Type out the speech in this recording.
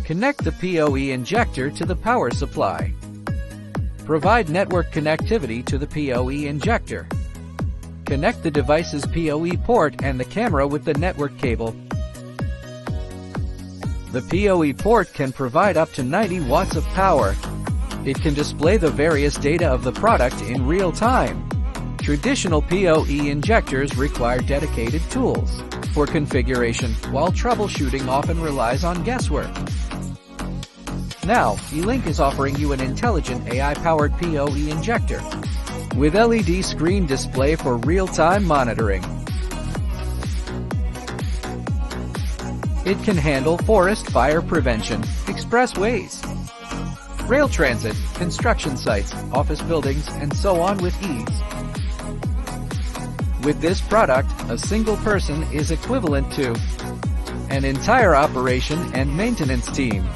Connect the PoE injector to the power supply. Provide network connectivity to the PoE injector. Connect the device's PoE port and the camera with the network cable. The PoE port can provide up to 90 watts of power. It can display the various data of the product in real time. Traditional PoE injectors require dedicated tools for configuration, while troubleshooting often relies on guesswork. Now, E-Link is offering you an intelligent AI-powered PoE injector with LED screen display for real-time monitoring. It can handle forest fire prevention, expressways, rail transit, construction sites, office buildings, and so on with ease. With this product, a single person is equivalent to an entire operation and maintenance team.